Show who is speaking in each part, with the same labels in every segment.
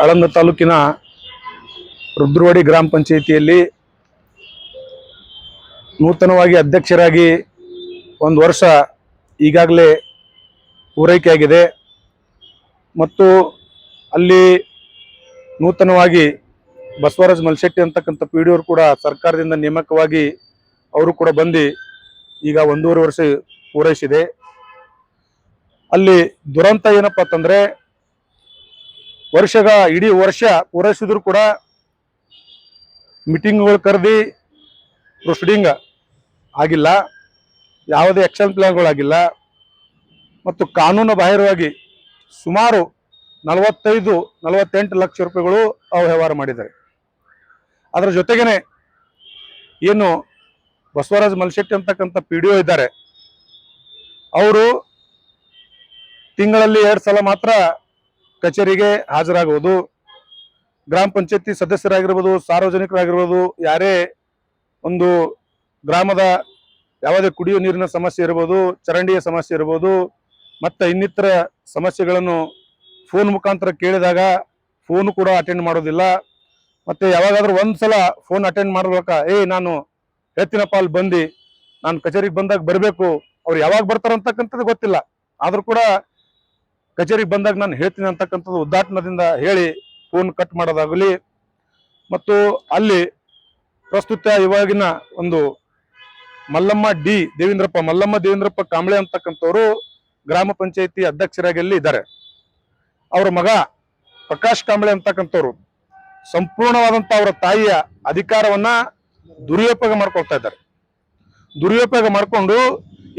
Speaker 1: ಆಳಂದ ತಾಲೂಕಿನ ರುದ್ರವಾಡಿ ಗ್ರಾಮ ಪಂಚಾಯಿತಿಯಲ್ಲಿ ನೂತನವಾಗಿ ಅಧ್ಯಕ್ಷರಾಗಿ ಒಂದು ವರ್ಷ ಈಗಾಗಲೇ ಪೂರೈಕೆಯಾಗಿದೆ ಮತ್ತು ಅಲ್ಲಿ ನೂತನವಾಗಿ ಬಸವರಾಜ್ ಮಲ್ಶೆಟ್ಟಿ ಅಂತಕ್ಕಂಥ ಪಿ ಡಿ ಅವರು ಕೂಡ ಸರ್ಕಾರದಿಂದ ನೇಮಕವಾಗಿ ಅವರು ಕೂಡ ಬಂದು ಈಗ 1.5 ವರ್ಷ ಪೂರೈಸಿದೆ. ಅಲ್ಲಿ ದುರಂತ ಏನಪ್ಪಾ ಅಂತಂದ್ರೆ ಇಡೀ ವರ್ಷ ಪೂರೈಸಿದ್ರು ಕೂಡ ಮೀಟಿಂಗ್ಗಳು ಕರೆದಿ ಪ್ರೊಸೀಡಿಂಗ್ ಆಗಿಲ್ಲ, ಯಾವುದೇ ಆಕ್ಷನ್ ಪ್ಲಾನ್ಗಳಾಗಿಲ್ಲ ಮತ್ತು ಕಾನೂನು ಬಾಹಿರವಾಗಿ ಸುಮಾರು 45-48 ಲಕ್ಷ ರೂಪಾಯಿಗಳು ಅವ್ಯವಹಾರ ಮಾಡಿದ್ದಾರೆ. ಅದರ ಜೊತೆಗೇನೆ ಏನು ಬಸವರಾಜ್ ಮಲ್ಶೆಟ್ಟಿ ಅಂತಕ್ಕಂಥ ಪಿ ಡಿ ಒ ಇದ್ದಾರೆ, ಅವರು ತಿಂಗಳಲ್ಲಿ 2 ಸಲ ಮಾತ್ರ ಕಚೇರಿಗೆ ಹಾಜರಾಗುವುದು. ಗ್ರಾಮ ಪಂಚಾಯತಿ ಸದಸ್ಯರಾಗಿರ್ಬೋದು, ಸಾರ್ವಜನಿಕರಾಗಿರ್ಬೋದು, ಯಾರೇ ಒಂದು ಗ್ರಾಮದ ಯಾವುದೇ ಕುಡಿಯುವ ನೀರಿನ ಸಮಸ್ಯೆ ಇರ್ಬೋದು, ಚರಂಡಿಯ ಸಮಸ್ಯೆ ಇರ್ಬೋದು, ಮತ್ತು ಇನ್ನಿತರ ಸಮಸ್ಯೆಗಳನ್ನು ಫೋನ್ ಮುಖಾಂತರ ಕೇಳಿದಾಗ ಫೋನ್ ಕೂಡ ಅಟೆಂಡ್ ಮಾಡೋದಿಲ್ಲ. ಮತ್ತು ಯಾವಾಗಾದ್ರೂ ಒಂದ್ಸಲ ಫೋನ್ ಅಟೆಂಡ್ ಮಾಡ್ಬೇಕ, ನಾನು ಹೇಳ್ತೀನಪ್ಪ ಅಲ್ಲಿ ಬಂದು ನಾನು ಕಚೇರಿಗೆ ಬಂದಾಗ ಬರಬೇಕು, ಅವ್ರು ಯಾವಾಗ ಬರ್ತಾರಂತಕ್ಕಂಥದ್ದು ಗೊತ್ತಿಲ್ಲ, ಆದ್ರೂ ಕೂಡ ಕಚೇರಿಗೆ ಬಂದಾಗ ನಾನು ಹೇಳ್ತೀನಿ ಅಂತಕ್ಕಂಥದ್ದು ಉದ್ದಾಟನದಿಂದ ಹೇಳಿ ಫೋನ್ ಕಟ್ ಮಾಡೋದಾಗಲಿ. ಮತ್ತು ಅಲ್ಲಿ ಪ್ರಸ್ತುತ ಇವಾಗಿನ ಒಂದು ಮಲ್ಲಮ್ಮ ದೇವೇಂದ್ರಪ್ಪ ಕಾಂಬಳೆ ಅಂತಕ್ಕಂಥವ್ರು ಗ್ರಾಮ ಪಂಚಾಯತಿ ಅಧ್ಯಕ್ಷರಾಗಿ ಅಲ್ಲಿ ಇದ್ದಾರೆ. ಅವರ ಮಗ ಪ್ರಕಾಶ್ ಕಾಂಬಳೆ ಅಂತಕ್ಕಂಥವ್ರು ಸಂಪೂರ್ಣವಾದಂತ ಅವರ ತಾಯಿಯ ಅಧಿಕಾರವನ್ನ ದುರುಪಯೋಗ ಮಾಡ್ಕೊಳ್ತಾ ಇದ್ದಾರೆ. ದುರುಪಯೋಗ ಮಾಡಿಕೊಂಡು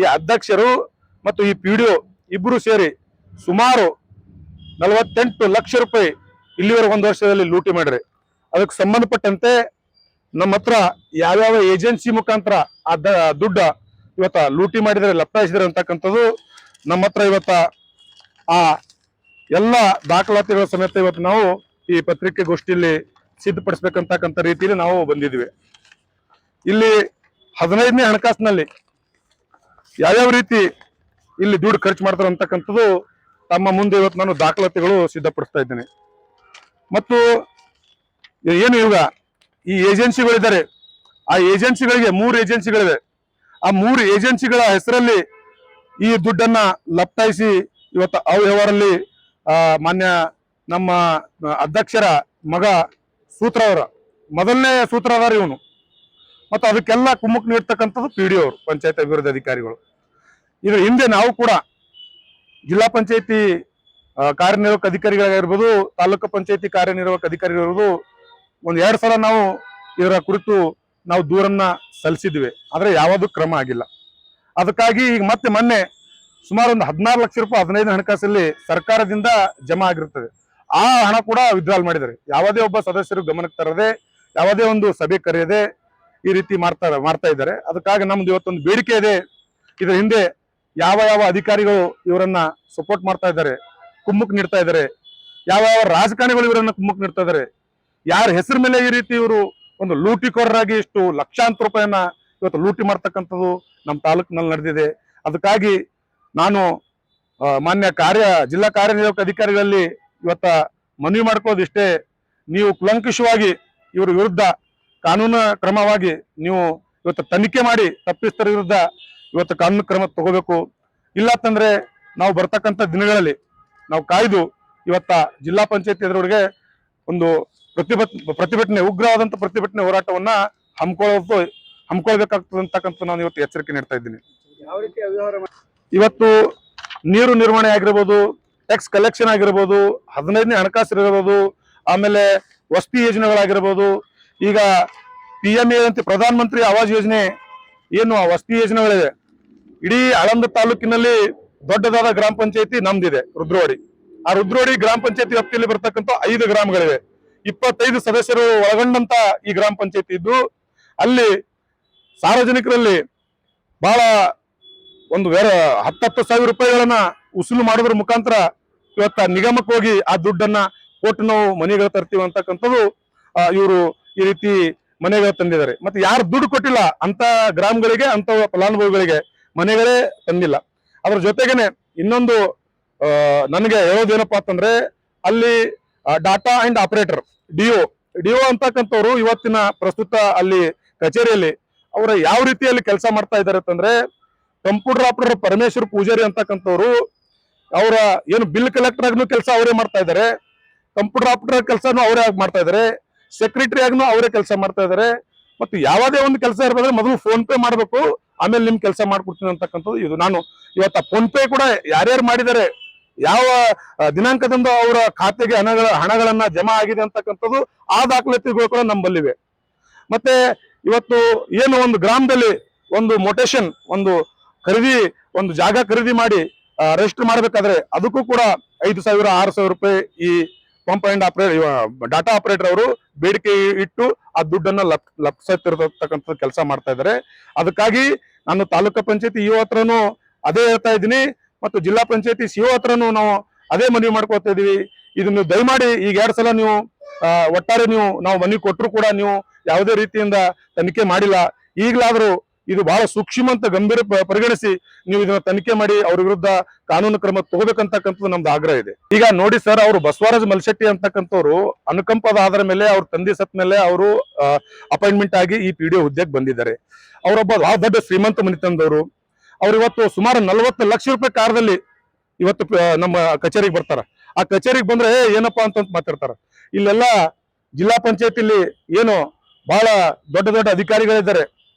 Speaker 1: ಈ ಅಧ್ಯಕ್ಷರು ಮತ್ತು ಈ ಪಿ ಡಿ ಒ ಇಬ್ಬರು ಸೇರಿ ಸುಮಾರು 48 ಲಕ್ಷ ರೂಪಾಯಿ ಇಲ್ಲಿವರೆಗೆ 1 ವರ್ಷದಲ್ಲಿ ಲೂಟಿ ಮಾಡ್ರಿ. ಅದಕ್ಕೆ ಸಂಬಂಧಪಟ್ಟಂತೆ ನಮ್ಮ ಹತ್ರ ಯಾವ್ಯಾವ ಏಜೆನ್ಸಿ ಮುಖಾಂತರ ಆ ದುಡ್ಡ ಇವತ್ತ ಲೂಟಿ ಮಾಡಿದರೆ ಲಪ್ಟಾಯಿಸಿದ್ರೆ ಅಂತಕ್ಕಂಥದ್ದು ನಮ್ಮ ಹತ್ರ ಇವತ್ತ ಆ ಎಲ್ಲ ದಾಖಲಾತಿಗಳ ಸಮೇತ ಇವತ್ತು ನಾವು ಈ ಪತ್ರಿಕೆ ಗೋಷ್ಠಿಯಲ್ಲಿ ಸಿದ್ಧಪಡಿಸ್ಬೇಕಂತಕ್ಕಂಥ ರೀತಿಯಲ್ಲಿ ನಾವು ಬಂದಿದ್ವಿ. ಇಲ್ಲಿ 15ನೇ ಹಣಕಾಸಿನಲ್ಲಿ ಯಾವ್ಯಾವ ರೀತಿ ಇಲ್ಲಿ ದುಡ್ಡು ಖರ್ಚು ಮಾಡ್ತಾರೆ ಅಂತಕ್ಕಂಥದ್ದು ತಮ್ಮ ಮುಂದೆ ಇವತ್ತು ನಾನು ದಾಖಲಾತಿಗಳು ಸಿದ್ಧಪಡಿಸ್ತಾ ಇದ್ದೇನೆ. ಮತ್ತು ಏನು ಇವಾಗ ಈ ಏಜೆನ್ಸಿಗಳಿದ್ದಾರೆ, ಆ ಏಜೆನ್ಸಿಗಳಿಗೆ 3 ಏಜೆನ್ಸಿಗಳಿವೆ. ಆ 3 ಏಜೆನ್ಸಿಗಳ ಹೆಸರಲ್ಲಿ ಈ ದುಡ್ಡನ್ನ ಲಪ್ಟಾಯಿಸಿ ಇವತ್ತು ಅವ್ಯವಹಾರಲ್ಲಿ ಮಾನ್ಯ ನಮ್ಮ ಅಧ್ಯಕ್ಷರ ಮಗ ಸೂತ್ರವರ ಮೊದಲನೇ ಸೂತ್ರಧಾರ ಇವನು. ಮತ್ತು ಅದಕ್ಕೆಲ್ಲ ಕುಮ್ಮುಕ್ ನೀಡ್ತಕ್ಕಂಥದ್ದು ಪಿ ಡಿ ಅವರು, ಪಂಚಾಯತ್ ಅಭಿವೃದ್ಧಿ ಅಧಿಕಾರಿಗಳು. ಇದ್ರ ಹಿಂದೆ ನಾವು ಕೂಡ ಜಿಲ್ಲಾ ಪಂಚಾಯತಿ ಕಾರ್ಯನಿರ್ವಾಹಕ ಅಧಿಕಾರಿಗಳಾಗಿರ್ಬೋದು, ತಾಲೂಕು ಪಂಚಾಯತಿ ಕಾರ್ಯನಿರ್ವಾಹಕ ಅಧಿಕಾರಿಗಳಿರ್ಬೋದು, 1-2 ಸಲ ನಾವು ಇದರ ಕುರಿತು ನಾವು ದೂರನ್ನ ಸಲ್ಲಿಸಿದ್ವಿ. ಆದ್ರೆ ಯಾವುದೂ ಕ್ರಮ ಆಗಿಲ್ಲ. ಅದಕ್ಕಾಗಿ ಈಗ ಮತ್ತೆ ಮೊನ್ನೆ ಸುಮಾರು ಒಂದು 16 ಲಕ್ಷ ರೂಪಾಯಿ 15 ಹಣಕಾಸಲ್ಲಿ ಸರ್ಕಾರದಿಂದ ಜಮಾ ಆಗಿರ್ತದೆ. ಆ ಹಣ ಕೂಡ ವಿತ್ಡ್ರಾಲ್ ಮಾಡಿದ್ದಾರೆ. ಯಾವುದೇ ಒಬ್ಬ ಸದಸ್ಯರು ಗಮನಕ್ಕೆ ತರದೆ, ಯಾವುದೇ ಒಂದು ಸಭೆ ಕರೆಯದೆ ಈ ರೀತಿ ಮಾಡ್ತಾ ಇದ್ದಾರೆ. ಅದಕ್ಕಾಗಿ ನಮ್ದು ಇವತ್ತೊಂದು ಬೇಡಿಕೆ ಇದೆ. ಇದರ ಹಿಂದೆ ಯಾವ ಅಧಿಕಾರಿಗಳು ಇವರನ್ನ ಸಪೋರ್ಟ್ ಮಾಡ್ತಾ ಇದ್ದಾರೆ, ಕುಮ್ಮುಕ್ ನೀಡ್ತಾ ಇದ್ದಾರೆ, ಯಾವ ರಾಜಕಾರಣಿಗಳು ಇವರನ್ನ ಕುಮ್ಮುಕ್ ನೀಡ್ತಾ ಇದ್ದಾರೆ, ಯಾರ ಹೆಸರ ಮೇಲೆ ಈ ರೀತಿ ಇವರು ಒಂದು ಲೂಟಿಕೋರರಾಗಿ ಇಷ್ಟು ಲಕ್ಷಾಂತರ ರೂಪಾಯಿಯನ್ನ ಇವತ್ತು ಲೂಟಿ ಮಾಡ್ತಕ್ಕಂಥದ್ದು ನಮ್ಮ ತಾಲೂಕಿನಲ್ಲಿ ನಡೆದಿದೆ. ಅದಕ್ಕಾಗಿ ನಾನು ಮಾನ್ಯ ಜಿಲ್ಲಾ ಕಾರ್ಯನಿರ್ವಾಹಕ ಅಧಿಕಾರಿಗಳಲ್ಲಿ ಇವತ್ತ ಮನವಿ ಮಾಡ್ಕೊಳ್ಳೋದಿಷ್ಟೇ, ನೀವು ಕುಲಂಕುಷವಾಗಿ ಇವರ ವಿರುದ್ಧ ಕಾನೂನು ಕ್ರಮವಾಗಿ ನೀವು ಇವತ್ತು ತನಿಖೆ ಮಾಡಿ ತಪ್ಪಿಸ್ತರ ವಿರುದ್ಧ ಇವತ್ತು ಕಾನೂನು ಕ್ರಮ ತಗೋಬೇಕು. ಇಲ್ಲತ್ತಂದ್ರೆ ನಾವು ಬರ್ತಕ್ಕಂಥ ದಿನಗಳಲ್ಲಿ ನಾವು ಕಾಯ್ದು ಇವತ್ತ ಜಿಲ್ಲಾ ಪಂಚಾಯತಿ ಎದುರುಗಡೆ ಒಂದು ಪ್ರತಿಭಟನೆ, ಉಗ್ರವಾದಂತ ಪ್ರತಿಭಟನೆ ಹೋರಾಟವನ್ನ ಹಮ್ಮಿಕೊಳ್ಬೇಕಾಗ್ತದೆ ಅಂತಕ್ಕಂಥ ನಾನು ಇವತ್ತು ಎಚ್ಚರಿಕೆ ನೀಡ್ತಾ ಇದ್ದೀನಿ.
Speaker 2: ಯಾವ ರೀತಿ ಅವ್ಯವಹಾರ
Speaker 1: ಇವತ್ತು ನೀರು ನಿರ್ವಹಣೆ ಆಗಿರ್ಬೋದು, ಟ್ಯಾಕ್ಸ್ ಕಲೆಕ್ಷನ್ ಆಗಿರ್ಬೋದು, 15ನೇ ಹಣಕಾಸು ಇರಬಹುದು, ಆಮೇಲೆ ವಸತಿ ಯೋಜನೆಗಳಾಗಿರ್ಬೋದು, ಈಗ PMA ಅಂತ ಪ್ರಧಾನ ಮಂತ್ರಿ ಆವಾಸ್ ಯೋಜನೆ ಏನು ಆ ವಸತಿ ಯೋಜನೆಗಳಿದೆ. ಇಡೀ ಆಳಂದ ತಾಲೂಕಿನಲ್ಲಿ ದೊಡ್ಡದಾದ ಗ್ರಾಮ ಪಂಚಾಯತಿ ನಮ್ದಿದೆ ರುದ್ರವಾಡಿ. ಆ ರುದ್ರವಾಡಿ ಗ್ರಾಮ ಪಂಚಾಯತಿ ವ್ಯಾಪ್ತಿಯಲ್ಲಿ ಬರ್ತಕ್ಕಂಥ 5 ಗ್ರಾಮಗಳಿವೆ. 25 ಸದಸ್ಯರು ಒಳಗೊಂಡಂತ ಈ ಗ್ರಾಮ ಪಂಚಾಯತಿ ಇದ್ದು, ಅಲ್ಲಿ ಸಾರ್ವಜನಿಕರಲ್ಲಿ ಬಹಳ ಒಂದು 10,000 ರೂಪಾಯಿಗಳನ್ನ ಉಸುಲು ಮಾಡೋದ್ರ ಮುಖಾಂತರ ಇವತ್ತ ನಿಗಮಕ್ಕೆ ಹೋಗಿ ಆ ದುಡ್ಡನ್ನ ಕೊಟ್ಟು ನಾವು ಮನೆಗಳು ತರ್ತೀವಿ ಅಂತಕ್ಕಂಥದ್ದು ಇವರು ಈ ರೀತಿ ಮನೆಗಳು ತಂದಿದ್ದಾರೆ. ಮತ್ತೆ ಯಾರು ದುಡ್ಡು ಕೊಟ್ಟಿಲ್ಲ ಅಂತ ಗ್ರಾಮಗಳಿಗೆ, ಅಂತ ಫಲಾನುಭವಿಗಳಿಗೆ ಮನೆಗಳೇ ತಂದಿಲ್ಲ. ಅದ್ರ ಜೊತೆಗೇನೆ ಇನ್ನೊಂದು ನನಗೆ ಹೇಳೋದೇನಪ್ಪಾ ಅಂತಂದ್ರೆ, ಅಲ್ಲಿ ಡಾಟಾ ಅಂಡ್ ಆಪರೇಟರ್ ಡಿಒ ಅಂತಕ್ಕಂಥವ್ರು ಇವತ್ತಿನ ಪ್ರಸ್ತುತ ಅಲ್ಲಿ ಕಚೇರಿಯಲ್ಲಿ ಅವರ ಯಾವ ರೀತಿಯಲ್ಲಿ ಕೆಲಸ ಮಾಡ್ತಾ ಇದ್ದಾರೆ ಅಂತಂದ್ರೆ, ಕಂಪ್ಯೂಟರ್ ಆಪರೇಟರ್ ಪರಮೇಶ್ವರ್ ಪೂಜಾರಿ ಅಂತಕ್ಕಂಥವ್ರು ಅವರ ಏನು ಬಿಲ್ ಕಲೆಕ್ಟರ್ ಆಗ್ನು ಕೆಲಸ ಅವರೇ ಮಾಡ್ತಾ ಇದ್ದಾರೆ, ಕಂಪ್ಯೂಟರ್ ಆಪರೇಟರ್ ಕೆಲಸನೂ ಅವರೇ ಮಾಡ್ತಾ ಇದ್ದಾರೆ, ಸೆಕ್ರೆಟರಿ ಆಗ್ನು ಅವರೇ ಕೆಲಸ ಮಾಡ್ತಾ ಇದ್ದಾರೆ. ಮತ್ತು ಯಾವುದೇ ಒಂದು ಕೆಲಸ ಇರಬೇಕಂದ್ರೆ ಮೊದಲು ಫೋನ್ ಪೇ ಮಾಡಬೇಕು, ಆಮೇಲೆ ನಿಮ್ ಕೆಲಸ ಮಾಡ್ಕೊಡ್ತೀನಿ ಅಂತಕ್ಕಂಥದ್ದು ಇದು. ನಾನು ಇವತ್ತು ಫೋನ್ ಪೇ ಕೂಡ ಯಾರ್ಯಾರು ಮಾಡಿದ್ದಾರೆ, ಯಾವ ದಿನಾಂಕದಿಂದ ಅವರ ಖಾತೆಗೆ ಹಣಗಳನ್ನ ಜಮಾ ಆಗಿದೆ ಅಂತಕ್ಕಂಥದ್ದು ಆ ದಾಖಲಾತಿಗಳು ಕೂಡ ನಮ್ಮಲ್ಲಿವೆ. ಮತ್ತೆ ಇವತ್ತು ಏನು ಒಂದು ಗ್ರಾಮದಲ್ಲಿ ಒಂದು ಮೊಟೇಶನ್, ಒಂದು ಖರೀದಿ, ಒಂದು ಜಾಗ ಖರೀದಿ ಮಾಡಿ ರಿಜಿಸ್ಟರ್ ಮಾಡ್ಬೇಕಾದ್ರೆ ಅದಕ್ಕೂ ಕೂಡ 5,000 6,000 ರೂಪಾಯಿ ಈ ಪಂಪ್ ಅಂಡ್ ಡಾಟಾ ಆಪರೇಟರ್ ಅವರು ಬೇಡಿಕೆ ಇಟ್ಟು ಆ ದುಡ್ಡನ್ನ ಲಪ್ಸತ್ತಿರತಕ್ಕಂಥ ಕೆಲಸ ಮಾಡ್ತಾ ಇದ್ದಾರೆ. ಅದಕ್ಕಾಗಿ ನಾನು ತಾಲೂಕು ಪಂಚಾಯತಿ ಇಒ ಹತ್ರನು ಅದೇ ಹೇಳ್ತಾ ಇದ್ದೀನಿ, ಮತ್ತು ಜಿಲ್ಲಾ ಪಂಚಾಯತಿ ಸಿಒ ಹತ್ರನು ನಾವು ಅದೇ ಮನವಿ ಮಾಡ್ಕೊತಾ ಇದೀವಿ. ಇದನ್ನು ದಯಮಾಡಿ ಈಗ 2 ಸಲ ನೀವು ಒಟ್ಟಾರೆ ನಾವು ಮನವಿ ಕೊಟ್ಟರು ಕೂಡ ನೀವು ಯಾವುದೇ ರೀತಿಯಿಂದ ತನಿಖೆ ಮಾಡಿಲ್ಲ. ಈಗಲಾದ್ರೂ ಇದು ಬಹಳ ಸೂಕ್ಷ್ಮ ಅಂತ ಗಂಭೀರ ಪರಿಗಣಿಸಿ ನೀವು ಇದನ್ನ ತನಿಖೆ ಮಾಡಿ ಅವ್ರ ವಿರುದ್ಧ ಕಾನೂನು ಕ್ರಮ ತಗೋಬೇಕಂತಕ್ಕಂಥದ್ದು ನಮ್ದು ಆಗ್ರಹ ಇದೆ. ಈಗ ನೋಡಿ ಸರ್, ಅವರು ಬಸವರಾಜ್ ಮಲ್ಶೆಟ್ಟಿ ಅಂತಕ್ಕಂಥವ್ರು ಅನುಕಂಪದ ಆಧಾರ ಮೇಲೆ ಅವ್ರ ತಂದೆ ಸತ್ ಮೇಲೆ ಅವರು ಅಪಾಯಿಂಟ್ಮೆಂಟ್ ಆಗಿ ಈ PDO ಹುದ್ದೆಗೆ ಬಂದಿದ್ದಾರೆ. ಅವರೊಬ್ಬ ಬಹಳ ದೊಡ್ಡ ಶ್ರೀಮಂತ ಮನೆತನದವರು. ಅವ್ರು ಇವತ್ತು ಸುಮಾರು 40 ಲಕ್ಷ ರೂಪಾಯಿ ಕಾರ್ದಲ್ಲಿ ಇವತ್ತು ನಮ್ಮ ಕಚೇರಿಗೆ ಬರ್ತಾರ. ಆ ಕಚೇರಿಗೆ ಬಂದ್ರೆ ಏನಪ್ಪಾ ಅಂತ ಮಾತಾಡ್ತಾರ. ಇಲ್ಲೆಲ್ಲ ಜಿಲ್ಲಾ ಪಂಚಾಯತಿಲಿ ಏನು ಬಹಳ ದೊಡ್ಡ ದೊಡ್ಡ ಅಧಿಕಾರಿಗಳಿದ್ದಾರೆ,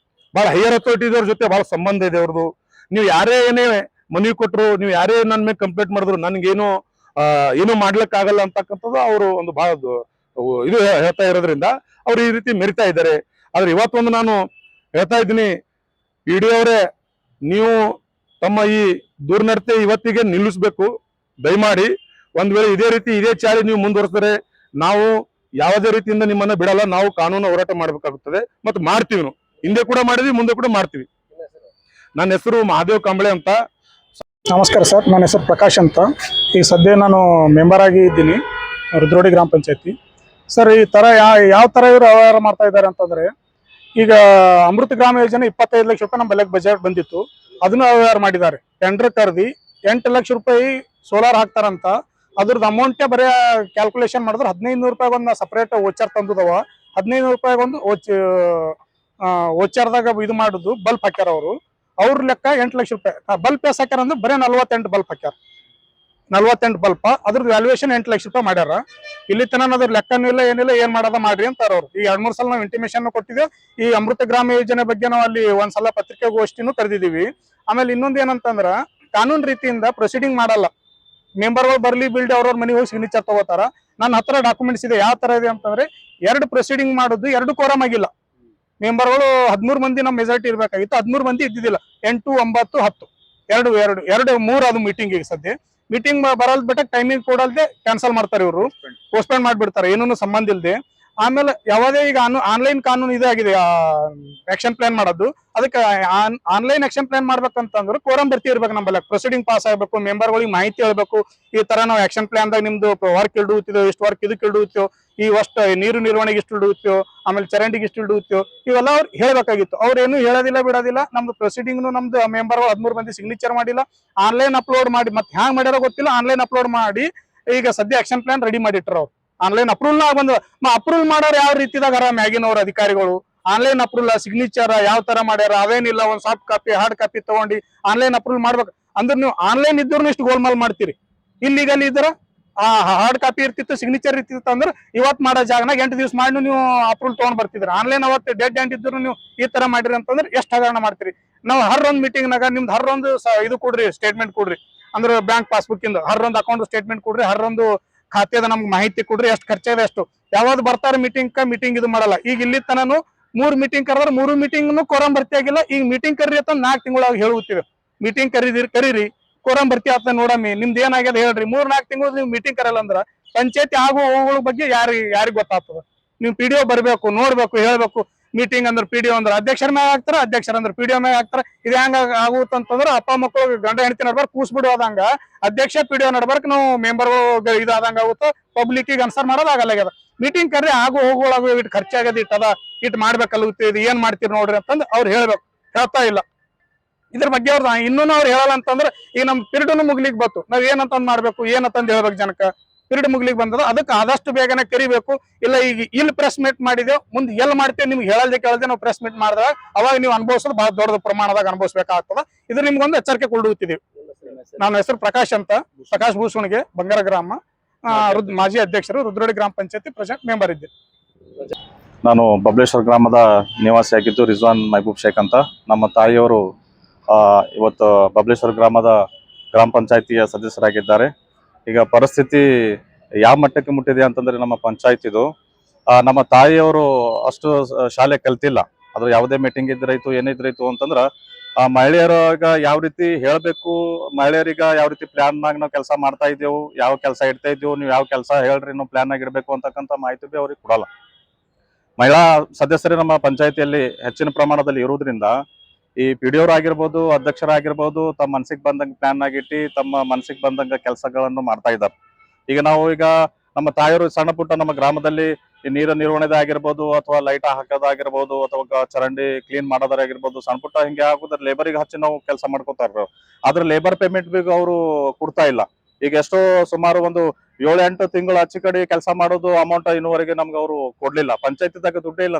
Speaker 1: ಬಹಳ ಹೈಯರ್ ಅಥಾರಿಟಿದವ್ರ ಜೊತೆ ಬಹಳ ಸಂಬಂಧ ಇದೆ ಅವ್ರದ್ದು. ನೀವು ಯಾರೇ ಏನೇ ಮನವಿ ಕೊಟ್ಟರು, ನೀವು ಯಾರೇ ನನ್ನ ಮೇಲೆ ಕಂಪ್ಲೇಂಟ್ ಮಾಡಿದ್ರು ನನ್ಗೇನು ಏನು ಮಾಡ್ಲಿಕ್ಕೆ ಆಗಲ್ಲ ಅಂತಕ್ಕಂಥದ್ದು ಅವರು ಒಂದು ಬಹಳ ಇದು ಹೇಳ್ತಾ ಇರೋದ್ರಿಂದ ಅವ್ರು ಈ ರೀತಿ ಮೆರಿತಾ ಇದ್ದಾರೆ. ಆದ್ರೆ ಇವತ್ತೊಂದು ನಾನು ಹೇಳ್ತಾ ಇದ್ದೀನಿ, PDO ಅವರೇ, ನೀವು ತಮ್ಮ ಈ ದುರ್ನಡತೆ ಇವತ್ತಿಗೆ ನಿಲ್ಲಿಸಬೇಕು. ದಯಮಾಡಿ ಒಂದ್ ವೇಳೆ ಇದೇ ಚಾಳಿ ನೀವು ಮುಂದುವರೆಸಿದ್ರೆ ನಾವು ಯಾವುದೇ ರೀತಿಯಿಂದ ನಿಮ್ಮನ್ನ ಬಿಡಲ್ಲ. ನಾವು ಕಾನೂನು ಹೋರಾಟ ಮಾಡ್ಬೇಕಾಗುತ್ತದೆ ಮತ್ತು ಮಾಡ್ತೀವಿ. ನಾವು ಹಿಂದೆ ಕೂಡ ಮಾಡಿದ್ವಿ, ಮುಂದೆ ಕೂಡ ಮಾಡ್ತೀವಿ. ನನ್ನ ಹೆಸರು ಮಹಾದೇವ್ ಕಾಂಬಳೆ ಅಂತ.
Speaker 2: ನಮಸ್ಕಾರ ಸರ್, ನನ್ನ ಹೆಸರು ಪ್ರಕಾಶ್ ಅಂತ. ಈಗ ಸದ್ಯ ನಾನು ಮೆಂಬರ್ ಆಗಿ ಇದ್ದೀನಿ ರುದ್ರೋಡಿ ಗ್ರಾಮ ಪಂಚಾಯತಿ. ಸರ್, ಈ ಥರ ಯಾವ ಥರ ಇವರು ವ್ಯವಹಾರ ಮಾಡ್ತಾ ಇದ್ದಾರೆ ಅಂತಂದರೆ, ಈಗ ಅಮೃತ ಗ್ರಾಮ ಯೋಜನೆ 25 ಲಕ್ಷ ರೂಪಾಯಿ ನಮ್ಮ ಬೆಲೆಗೆ ಬಜೆಟ್ ಬಂದಿತ್ತು, ಅದನ್ನು ವ್ಯವಹಾರ ಮಾಡಿದ್ದಾರೆ. ಟೆಂಡರ್ ಕರೆದಿ 8 ಲಕ್ಷ ರೂಪಾಯಿ ಸೋಲಾರ್ ಹಾಕ್ತಾರಂತ. ಅದ್ರದ್ದು ಅಮೌಂಟೇ ಬರೀ ಕ್ಯಾಲ್ಕುಲೇಷನ್ ಮಾಡಿದ್ರೆ 1,500 ರೂಪಾಯಿ ಒಂದು ಸಪ್ರೇಟ್ ವೋಚರ್ ತಂದದವ. 1,500 ರೂಪಾಯಿ ಒಂದು ವೋಚರ್ದಾಗ ಇದು ಮಾಡುದು ಬಲ್ಪ್ ಹಾಕ್ಯಾರ ಅವರು. ಅವ್ರ ಲೆಕ್ಕ 8 ಲಕ್ಷ ರೂಪಾಯಿ ಬಲ್ಪ್ ಎಸ್ ಹಾಕ್ಯಾರ ಅಂದ್ರೆ ಬರೀ 48 ಬಲ್ಪ್ ಹಾಕ್ಯಾರ. 48 ಬಲ್ಪ್, ಅದ್ರದ್ದು ವ್ಯಾಲ್ಯೂಯೇಷನ್ 8 ಲಕ್ಷ ರೂಪಾಯಿ ಮಾಡ್ಯಾರ. ಇಲ್ಲಿ ತನಕ ಅದ್ರ ಲೆಕ್ಕನೂ ಇಲ್ಲ, ಏನಿಲ್ಲ, ಏನ್ ಮಾಡೋದ ಮಾಡ್ರಿ ಅಂತಾರ ಅವ್ರು. ಈ 2-3 ಸಲ ನಾವು ಇಂಟಿಮೇಷನ್ ಕೊಟ್ಟಿದ್ದೇವೆ. ಈ ಅಮೃತ ಗ್ರಾಮ ಯೋಜನೆ ಬಗ್ಗೆ ನಾವು ಅಲ್ಲಿ ಒಂದ್ಸಲ ಪತ್ರಿಕಾಗೋಷ್ಠಿನೂ ಕರೆದಿದ್ದೀವಿ. ಆಮೇಲೆ ಇನ್ನೊಂದು ಏನಂತಂದ್ರ, ಕಾನೂನು ರೀತಿಯಿಂದ ಪ್ರೊಸೀಡಿಂಗ್ ಮಾಡಲ್ಲ. ಮೆಂಬರ್ಗಳು ಬರ್ಲಿ ಬಿಲ್ಡ್ ಅವ್ರವ್ರ ಮನೆಗೆ ಹೋಗಿ ಸಿಗ್ನೇಚರ್ ತಗೋತಾರ. ನನ್ನ ಹತ್ರ ಡಾಕ್ಯುಮೆಂಟ್ಸ್ ಇದೆ. ಯಾವ ತರ ಇದೆ ಅಂತಂದ್ರೆ, 2 ಪ್ರೊಸೀಡಿಂಗ್ ಮಾಡುದು, 2 ಕೋರಮ್ ಆಗಿಲ್ಲ. ಮೆಂಬರ್ಗಳು 13 ಮಂದಿ ನಮ್ಮ ಮೆಜಾರಿಟಿ ಇರ್ಬೇಕಾಗಿತ್ತು, 13 ಮಂದಿ ಇದ್ದಿದ್ದಿಲ್ಲ. 8, 9, 10 3 ಅದು ಮೀಟಿಂಗ್. ಈಗ ಸದ್ಯ ಮೀಟಿಂಗ್ ಬರಲ್ ಬಿಟ್ಟ ಟೈಮಿಂಗ್ ಕೊಡಲ್ದೆ ಕ್ಯಾನ್ಸಲ್ ಮಾಡ್ತಾರೆ ಇವರು, ಪೋಸ್ಟ್ಪೋನ್ ಮಾಡ್ಬಿಡ್ತಾರೆ, ಏನೂ ಸಂಬಂಧ ಇಲ್ಲದೆ. ಆಮೇಲೆ ಯಾವುದೇ ಈಗ ಆನ್ಲೈನ್ ಕಾನೂನು ಇದಾಗಿದೆ ಆಕ್ಷನ್ ಪ್ಲಾನ್ ಮಾಡೋದು. ಅದಕ್ಕೆ ಆನ್ಲೈನ್ ಆಕ್ಷನ್ ಪ್ಲಾನ್ ಮಾಡ್ಬೇಕಂತಂದ್ರೆ ಕೋರಂ ಬರ್ತಿ ಇರ್ಬೇಕು. ನಮ್ಮಲ್ಲ ಪ್ರೊಸೀಡಿಂಗ್ ಪಾಸ್ ಆಗಬೇಕು, ಮೆಂಬರ್ಗಳಿಗೆ ಮಾಹಿತಿ ಹೇಳ್ಬೇಕು. ಈ ತರ ನಾವು ಆಕ್ಷನ್ ಪ್ಲಾನ್ ದಾಗ ನಿಮ್ದು ವರ್ಕ್ ಇಡುತ್ತೀವೋ, ಇಷ್ಟು ವರ್ಕ್ ಇದಕ್ಕೆ ಇಡುತ್ತೀವೋ, ಈ ಅಷ್ಟು ನೀರು ನಿರ್ವಹಣೆಗೆ ಇಷ್ಟು ಇಡುತ್ತೀವೋ, ಆಮೇಲೆ ಚರಂಡಿಗೆ ಇಷ್ಟು ಇಡುತ್ತೀವೋ, ಇವೆಲ್ಲ ಅವ್ರು ಹೇಳ್ಬೇಕಾಗಿತ್ತು. ಅವ್ರೇನು ಹೇಳೋದಿಲ್ಲ, ಬಿಡೋದಿಲ್ಲ. ನಮ್ದು ಪ್ರೊಸೀಡಿಂಗ್ ನಮ್ದು ಮೆಂಬರ್ 13 ಮಂದಿ ಸಿಗ್ನೇಚರ್ ಮಾಡಿಲ್ಲ, ಆನ್ಲೈನ್ ಅಪ್ಲೋಡ್ ಮಾಡಿ, ಮತ್ತೆ ಹ್ಯಾಂಗ್ ಮಾಡ್ಯಾರೋ ಗೊತ್ತಿಲ್ಲ, ಆನ್ಲೈನ್ ಅಪ್ಲೋಡ್ ಮಾಡಿ ಈಗ ಸದ್ಯ ಆಕ್ಷನ್ ಪ್ಲಾನ್ ರೆಡಿ ಮಾಡಿಟ್ರ ಅವ್ರು. ಆನ್ಲೈನ್ ಅಪ್ರೂವಲ್ ಬಂದ ಅಪ್ರೂವಲ್ ಮಾಡೋರು ಯಾವ ರೀತಿದಾಗ ಮ್ಯಾಗಿನವ್ರ ಅಧಿಕಾರಿಗಳು ಆನ್ಲೈನ್ ಅಪ್ರೂವಲ್ ಸಿಗ್ನೇಚರ್ ಯಾವ ತರ ಮಾಡ್ಯಾರ ಅವೇನಿಲ್ಲ. ಒಂದ್ ಸಾಫ್ಟ್ ಕಾಪಿ ಹಾರ್ಡ್ ಕಾಪಿ ತಗೊಂಡು ಆನ್ಲೈನ್ ಅಪ್ರೂವಲ್ ಮಾಡ್ಬೇಕು ಅಂದ್ರೆ ನೀವು ಆನ್ಲೈನ್ ಇದ್ರು ಇಷ್ಟು ಗೋಲ್ಮಾಲ್ ಮಾಡ್ತೀರಿ. ಇಲ್ಲಿಗಲ್ ಇದ್ರ ಹಾರ್ಡ್ ಕಾಪಿ ಇರ್ತಿತ್ತು, ಸಿಗ್ನೇಚರ್ ಇರ್ತಿತ್ತು ಅಂದ್ರೆ ಇವತ್ತು ಮಾಡೋ ಜಾಗನಾಗ 8 ದಿವಸ ಮಾಡಿ ನೀವು ಅಪ್ರೂವಲ್ ತಗೊಂಡ್ ಬರ್ತಿದ್ರಿ. ಆನ್ಲೈನ್ ಅವತ್ತು ಡೆಡ್ ಎಂಡ್ ಇದ್ರು ನೀವು ಈ ತರ ಮಾಡಿರಿ ಅಂತಂದ್ರೆ ಎಷ್ಟು ಹಗರಣ ಮಾಡ್ತೀರಿ. ನಾವು ಹರ್ರೊಂದ್ ಮೀಟಿಂಗ್ ನಾಗ ನಿಮ್ದು ಹರ್ರೊಂದು ಇದು ಕೊಡ್ರಿ, ಸ್ಟೇಟ್ಮೆಂಟ್ ಕೊಡ್ರಿ, ಅಂದ್ರೆ ಬ್ಯಾಂಕ್ ಪಾಸ್ಬುಕ್ ಇಂದ ಹರ್ರೊಂದು ಅಕೌಂಟ್ ಸ್ಟೇಟ್ಮೆಂಟ್ ಕೊಡ್ರಿ, ಹರ್ರೊಂದು ಖಾತೆದ ನಮ್ಗೆ ಮಾಹಿತಿ ಕೊಡ್ರಿ, ಎಷ್ಟು ಖರ್ಚಾಗಿದೆ ಅಷ್ಟು. ಯಾವ್ದು ಬರ್ತಾರೆ ಮೀಟಿಂಗ್ ಇದು ಮಾಡಲ್ಲ. ಈಗ ಇಲ್ಲಿ ತನನು 3 ಮೀಟಿಂಗ್ ಕರೆದ್ರೆ 3 ಮೀಟಿಂಗ್ ಕೋರಂ ಭರ್ತಿ ಆಗಿಲ್ಲ. ಈಗ ಮೀಟಿಂಗ್ ಕರೀರಿ ಅಂತ 4 ತಿಂಗಳಾಗ ಹೇಳುತ್ತೀವಿ. ಮೀಟಿಂಗ್ ಕರೀರಿ ಕೋರಂ ಭರ್ತಿ ಆತ ನೋಡಮ್ಮಿ, ನಿಮ್ದು ಏನಾಗ್ಯದ ಹೇಳ್ರಿ. 3-4 ತಿಂಗಳು ನೀವು ಮೀಟಿಂಗ್ ಕರಲ್ಲ ಅಂದ್ರ ಪಂಚಾಯತಿ ಆಗೋ ಹೋಗುಗಳ ಬಗ್ಗೆ ಯಾರಿಗ್ ಗೊತ್ತಾಗ್ತದ? ನೀವು PDO ಬರ್ಬೇಕು, ನೋಡ್ಬೇಕು, ಹೇಳ್ಬೇಕು. ಮೀಟಿಂಗ್ ಅಂದ್ರೆ PDO ಅಂದ್ರೆ ಅಧ್ಯಕ್ಷರ ಮ್ಯಾಗ ಹಾಕ್ತಾರ, ಅಧ್ಯಕ್ಷರ ಅಂದ್ರೆ PDO ಮ್ಯಾಗ ಹಾಕ್ತಾರ. ಇದು ಹೆಂಗ ಆಗುತ್ತಂತಂದ್ರ ಅಪ್ಪ ಮಕ್ಕಳು ಗಂಡ ಹೆಂಡತಿ ನಡ್ಬಾರ್ಕ್ ಕೂಸ್ ಬಿಡೋದಂಗ ಅಧ್ಯಕ್ಷ PDO ನಡ್ಬಾರ್ಕ್ ನಾವು ಮೆಂಬರ್ ಇದಾದಂಗ ಆಗುತ್ತ. ಪಬ್ಲಿಕ್ ಗೆ ಅನ್ಸರ್ ಮಾಡೋದಾಗಲ್ಲ. ಮೀಟಿಂಗ್ ಕರ್ರಿ ಆಗು ಹೋಗುವಾಗ ಇಟ್ ಖರ್ಚಾಗದ ಇಟ್ಟದ, ಇಟ್ ಮಾಡ್ಬೇಕಲ್ಲುತ್ತೆ, ಇದು ಏನ್ ಮಾಡ್ತೀರಿ ನೋಡ್ರಿ ಅಂತಂದ್ ಅವ್ರು ಹೇಳ್ಬೇಕು. ಹೇಳ್ತಾ ಇಲ್ಲ. ಇದ್ರ ಬಗ್ಗೆ ಇನ್ನೂ ಅವ್ರು ಹೇಳಲ್ಲ ಅಂತಂದ್ರೆ ಈಗ ನಮ್ ಪಿರಿಯಡ್ನು ಮುಗ್ಲಿಕ್ ಬತ್ತು. ನಾವ್ ಏನಂತಂದ್ ಮಾಡ್ಬೇಕು, ಏನಂತಂದ್ ಹೇಳ್ಬೇಕು ಜನಕ್ಕ. ಪೀರಿಯಡ್ ಮುಗ್ಲಿಕ್ ಬಂದದ. ಅದಕ್ಕೆ ಆದಷ್ಟು ಬೇಗನೆ ಕರಿಬೇಕು. ಇಲ್ಲ ಈಗ ಇಲ್ಲಿ ಪ್ರೆಸ್ ಮೀಟ್ ಮಾಡಿದೇವು, ಮುಂದೆ ಎಲ್ಲಿ ಮಾಡ್ತೇವೆ ನಿಮ್ಗೆ ಹೇಳಲ್ದೆ ಕೇಳದೆ ನಾವು ಪ್ರೆಸ್ ಮೀಟ್ ಮಾಡಿದಾಗ ಅವಾಗ ನೀವು ಅನುಭವಿಸೋದು ಬಹಳ ದೊಡ್ಡ ಪ್ರಮಾಣದಾಗ ಅನುಭವಿಸಬೇಕಾಗ್ತದ. ಇದು ನಿಮ್ಗೊಂದು ಎಚ್ಚರಿಕೆ ಕೊಡುತ್ತೀವಿ. ನನ್ನ ಹೆಸರು ಪ್ರಕಾಶ್ ಅಂತ, ಪ್ರಕಾಶ್ ಭೂಷಣ್ಗೆ, ಬಂಗಾರ ಗ್ರಾಮ, ಮಾಜಿ ಅಧ್ಯಕ್ಷರು, ರುದ್ರೋಳಿ ಗ್ರಾಮ ಪಂಚಾಯತಿ ಪ್ರೆಸೆಂಟ್ ಮೆಂಬರ್ ಇದ್ದೆ.
Speaker 3: ನಾನು ಬಬಲೇಶ್ವರ ಗ್ರಾಮದ ನಿವಾಸಿಯಾಗಿದ್ದು ರಿಜ್ವಾನ್ ಮೆಹಬೂಬ್ ಶೇಖ್ ಅಂತ. ನಮ್ಮ ತಾಯಿಯವರು ಇವತ್ತು ಬಬಲೇಶ್ವರ ಗ್ರಾಮದ ಗ್ರಾಮ ಪಂಚಾಯತಿಯ ಸದಸ್ಯರಾಗಿದ್ದಾರೆ. ಈಗ ಪರಿಸ್ಥಿತಿ ಯಾವ ಮಟ್ಟಕ್ಕೆ ಮುಟ್ಟಿದೆ ಅಂತಂದ್ರೆ, ನಮ್ಮ ಪಂಚಾಯತಿದು ನಮ್ಮ ತಾಯಿಯವರು ಅಷ್ಟು ಶಾಲೆ ಕಲ್ತಿಲ್ಲ. ಅದ್ರ ಯಾವುದೇ ಮೀಟಿಂಗ್ ಇದ್ರಾಯ್ತು ಏನಿದ್ರಾಯ್ತು ಅಂತಂದ್ರ ಮಹಿಳೆಯರಾಗ ಯಾವ ರೀತಿ ಹೇಳಬೇಕು, ಮಹಿಳೆಯರಿಗ ಯಾವ ರೀತಿ ಪ್ಲಾನ್ ನಾಗ ನಾವು ಕೆಲಸ ಮಾಡ್ತಾ ಇದ್ದೇವು, ಯಾವ ಕೆಲಸ ಇಡ್ತಾ ಇದ್ದೇವು, ನೀವು ಯಾವ ಕೆಲಸ ಹೇಳ್ರಿ, ನಾವು ಪ್ಲಾನ್ ಆಗಿ ಇಡಬೇಕು ಅಂತಕ್ಕಂಥ ಮಾಹಿತಿ ಬಿ ಅವ್ರಿಗೆ ಕೊಡಲ್ಲ. ಮಹಿಳಾ ಸದಸ್ಯರು ನಮ್ಮ ಪಂಚಾಯತಿಯಲ್ಲಿ ಹೆಚ್ಚಿನ ಪ್ರಮಾಣದಲ್ಲಿ ಇರುವುದರಿಂದ ಈ ಪಿಡಿಯೋರ್ ಆಗಿರ್ಬೋದು, ಅಧ್ಯಕ್ಷರಾಗಿರ್ಬೋದು, ತಮ್ಮ ಮನಸ್ಸಿಗೆ ಬಂದಂಗೆ ಪ್ಲಾನ್ ಆಗಿಟ್ಟು ತಮ್ಮ ಮನಸ್ಸಿಗೆ ಬಂದಂಗ ಕೆಲಸಗಳನ್ನು ಮಾಡ್ತಾ ಇದ್ದಾರೆ. ಈಗ ನಮ್ಮ ತಾಯಿಯವರು ಸಣ್ಣ ಪುಟ್ಟ ನಮ್ಮ ಗ್ರಾಮದಲ್ಲಿ ಈ ನೀರು ನಿರ್ವಹಣೆದಾಗಿರ್ಬೋದು, ಅಥವಾ ಲೈಟ್ ಹಾಕೋದಾಗಿರ್ಬೋದು, ಅಥವಾ ಚರಂಡಿ ಕ್ಲೀನ್ ಮಾಡೋದಾಗಿರ್ಬೋದು, ಸಣ್ಣ ಪುಟ್ಟ ಹಿಂಗೆ ಆಗುದ್ರ ಲೇಬರಿಗೆ ಹಚ್ಚಿ ನಾವು ಕೆಲಸ ಮಾಡ್ಕೋತಾರ. ಆದ್ರೆ ಲೇಬರ್ ಪೇಮೆಂಟ್ ಬಿ ಅವರು ಕೊಡ್ತಾ ಇಲ್ಲ. ಈಗ ಎಷ್ಟೋ ಸುಮಾರು ಒಂದು 7-8 ತಿಂಗಳು ಹಚ್ಚಿ ಕಡೆ ಕೆಲಸ ಮಾಡೋದು ಅಮೌಂಟ್ ಇನ್ನೂವರೆಗೆ ನಮ್ಗೆ ಅವರು ಕೊಡ್ಲಿಲ್ಲ. ಪಂಚಾಯತಿದಾಗ ದುಡ್ಡೇ ಇಲ್ಲ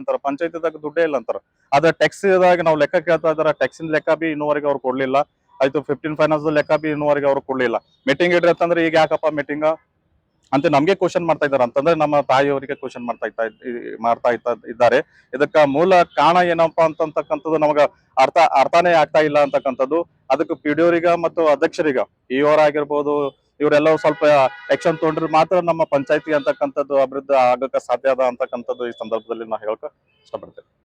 Speaker 3: ಅಂತಾರ. ಅದ್ರ ಟ್ಯಾಕ್ಸ್ ದಾಗ ನಾವು ಲೆಕ್ಕ ಕೇಳ್ತಾ ಇದಾರೆ, ಟ್ಯಾಕ್ಸಿನ ಲೆಕ್ಕ ಬಿ ಇನ್ನೂವರೆಗೆ ಅವ್ರು ಕೊಡ್ಲಿಲ್ಲ. ಆಯ್ತು 15 ಫೈನಾನ್ಸ್ ಲೆಕ್ಕ ಬಿ ಇನ್ನೂವರೆಗೆ ಅವ್ರು ಕೊಡ್ಲಿಲ್ಲ. ಮೀಟಿಂಗ್ ಇಡ್ರಿ ಅಂತಂದ್ರೆ ಈಗ ಯಾಕಪ್ಪ ಮೀಟಿಂಗ್ ಅಂತ ನಮ್ಗೆ ಕ್ವಶನ್ ಮಾಡ್ತಾ ಇದಾರೆ ಅಂತಂದ್ರೆ, ನಮ್ಮ ತಾಯಿಯವರಿಗೆ ಕ್ವಶನ್ ಮಾಡ್ತಾ ಇದ್ದಾರೆ. ಇದಕ್ಕ ಮೂಲ ಕಾರಣ ಏನಪ್ಪಾ ಅಂತಕ್ಕಂಥದ್ದು ನಮಗ ಅರ್ಥನೇ ಆಗ್ತಾ ಇಲ್ಲ ಅಂತಕ್ಕಂಥದ್ದು. ಅದಕ್ಕೆ ಪಿಡಿಯೋರಿಗ ಮತ್ತು ಅಧ್ಯಕ್ಷರಿಗ, ಇಒರ್ ಆಗಿರ್ಬೋದು, ಇವರೆಲ್ಲರೂ ಸ್ವಲ್ಪ ಆಕ್ಷನ್ ತಗೊಂಡ್ರೆ ಮಾತ್ರ ನಮ್ಮ ಪಂಚಾಯತಿ ಅಂತಕ್ಕಂಥದ್ದು ಅಭಿವೃದ್ಧಿ ಆಗಕ್ಕೆ ಸಾಧ್ಯ ಅದ ಅಂತಕ್ಕಂಥದ್ದು ಈ ಸಂದರ್ಭದಲ್ಲಿ ನಾ ಹೇಳಕ್ ಇಷ್ಟಪಡ್ತೇನೆ.